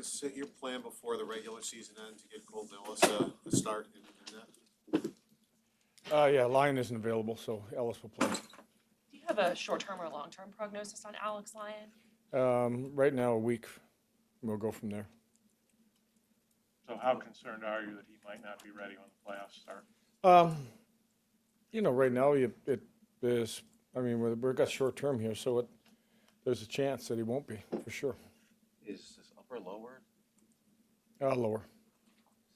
Is it your plan before the regular season ends to get Colton Ellis a start in that? Yeah, Lyon isn't available, so Ellis will play. Do you have a short-term or long-term prognosis on Alex Lyon? Right now, a week. We'll go from there. So how concerned are you that he might not be ready when the playoffs start? Right now, we've got short term here, so there's a chance that he won't be, for sure. Is this upper lower? Lower.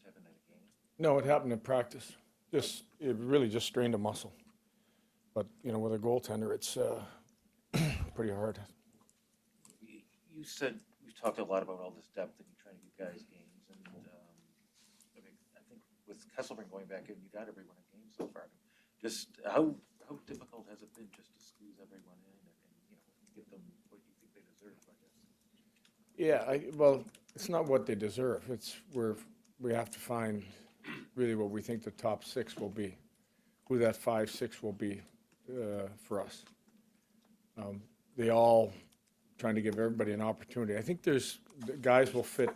7 in a game? No, it happened in practice. It really just strained a muscle. But, with a goaltender, it's pretty hard. You said you've talked a lot about all this depth and you're trying to give guys games. And I think with Kesselring going back in, you got everyone in games so far. Just how difficult has it been just to squeeze everyone in and give them what you think they deserve, I guess? Yeah, well, it's not what they deserve. We have to find really what we think the top 6 will be, who that 5-6 will be for us. They all trying to give everybody an opportunity. I think the guys will fit.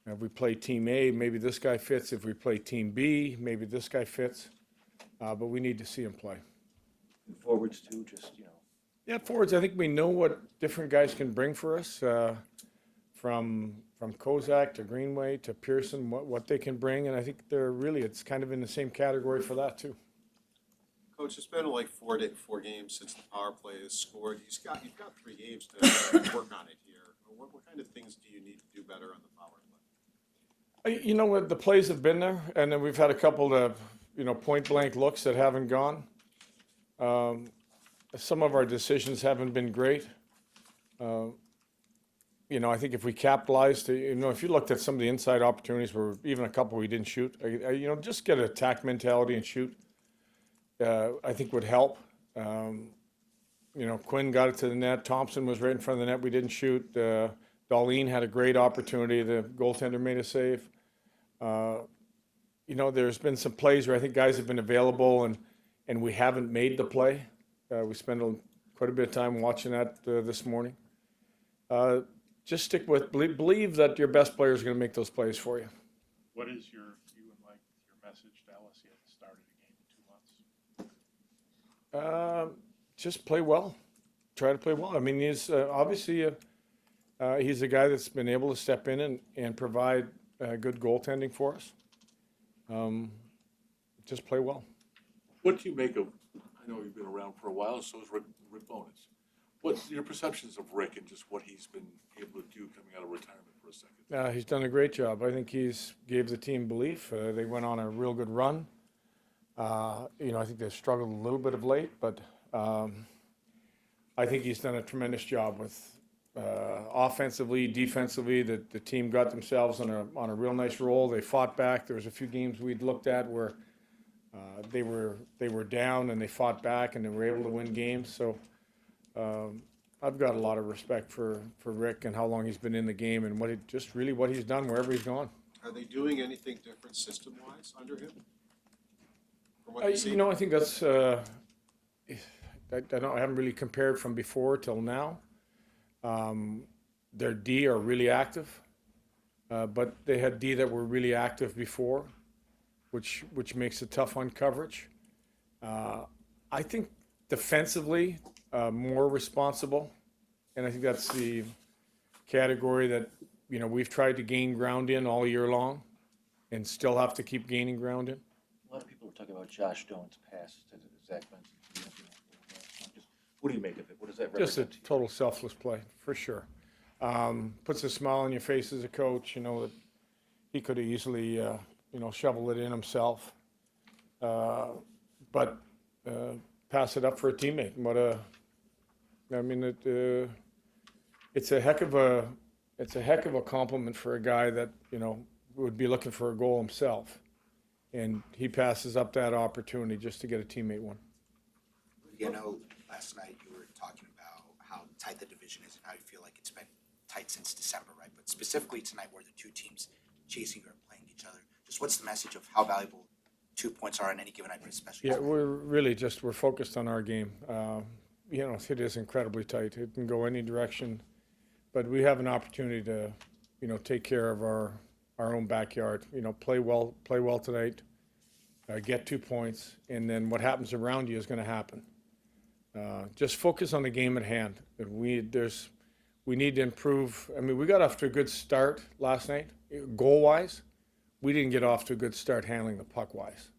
If we play Team A, maybe this guy fits. If we play Team B, maybe this guy fits. But we need to see him play. And forwards too, Yeah, forwards. I think we know what different guys can bring for us, from Kozak to Greenway to Pearson, what they can bring, and I think it's kind of in the same category for that too. Coach, it's been like 4 games since the power play is scored. You've got 3 games to work on it here. What kind of things do you need to do better on the power play? The plays have been there, and then we've had a couple of point blank looks that haven't gone. Some of our decisions haven't been great. I think if we capitalized, if you looked at some of the inside opportunities where even a couple we didn't shoot, just get an attack mentality and shoot, I think would help. Quinn got it to the net. Thompson was right in front of the net. We didn't shoot. Darlene had a great opportunity. The goaltender made a save. There's been some plays where I think guys have been available and we haven't made the play. We spent quite a bit of time watching that this morning. Just stick with, believe that your best player is going to make those plays for you. What is you and Mike, your message to Ellis? He hasn't started a game in 2 months. Just play well. Try to play well. I mean, he's obviously he's a guy that's been able to step in and provide good goaltending for us. Just play well. What do you make of, I know you've been around for a while, so is Rick Bowness. What's your perceptions of Rick and just what he's been able to do coming out of retirement for a second? He's done a great job. I think he's gave the team belief. They went on a real good run. I think they've struggled a little bit of late, but I think he's done a tremendous job with offensively, defensively. The team got themselves on a real nice roll. They fought back. There was a few games we'd looked at where they were down and they fought back and they were able to win games. So I've got a lot of respect for Rick and how long he's been in the game and what he's done wherever he's gone. Are they doing anything different system-wise under him? I think that's I haven't really compared from before till now. Their D are really active, but they had D that were really active before, which makes it tough on coverage. I think defensively, more responsible, and I think that's the category that we've tried to gain ground in all year long, and still have to keep gaining ground in. A lot of people are talking about Josh Doan's pass to Zach Benson. What do you make of it? What does that represent? Just a total selfless play, for sure. Puts a smile on your face as a coach, that he could have easily, shoveled it in himself. But pass it up for a teammate. It's a heck of a compliment for a guy that, would be looking for a goal himself. And he passes up that opportunity just to get a teammate one. Last night you were talking about how tight the division is and how you feel like it's been tight since December, right? But specifically tonight where the two teams chasing or playing each other, just what's the message of how valuable 2 points are on any given night, especially? Yeah, we're focused on our game. It is incredibly tight. It can go any direction, but we have an opportunity take care of our own backyard. Play well tonight, get 2 points, and then what happens around you is going to happen. Just focus on the game at hand. We need to improve. I mean, we got off to a good start last night, goal-wise. We didn't get off to a good start handling the puck-wise.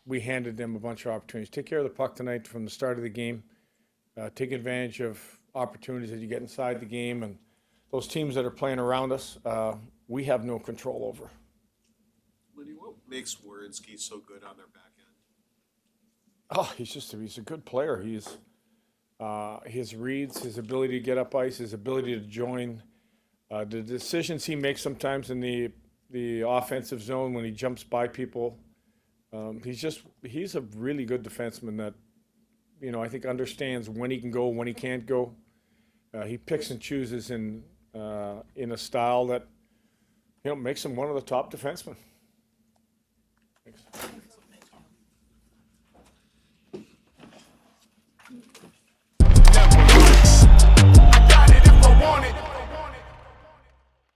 We handed them a bunch of opportunities. Take care of the puck tonight from the start of the game. Take advantage of opportunities as you get inside the game, and those teams that are playing around us, we have no control over. Lindy, what makes Werenski so good on their back end? Oh, he's a good player. His reads, his ability to get up ice, his ability to join, the decisions he makes sometimes in the offensive zone when he jumps by people. He's a really good defenseman that, I think understands when he can go, when he can't go. He picks and chooses in a style that, makes him one of the top defensemen. Thanks.